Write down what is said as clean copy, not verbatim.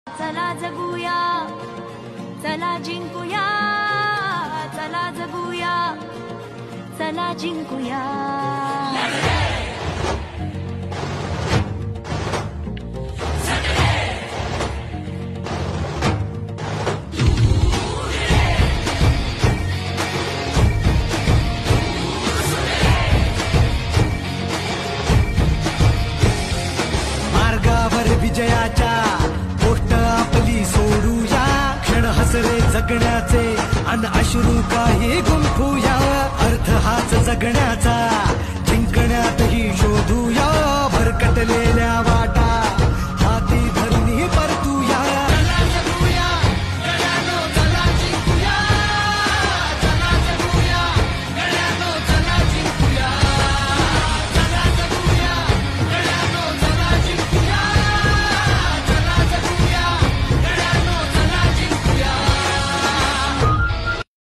चला जगूया, चला जिंकूया, चला जगूया, चला जिंकूया. मार्गावर विजयाच्या गोष्ट आपली सोडूया, क्षण हसरे जगण्याचे अन अश्रू काही गुंफूया. अर्थ हाच जगण्याचा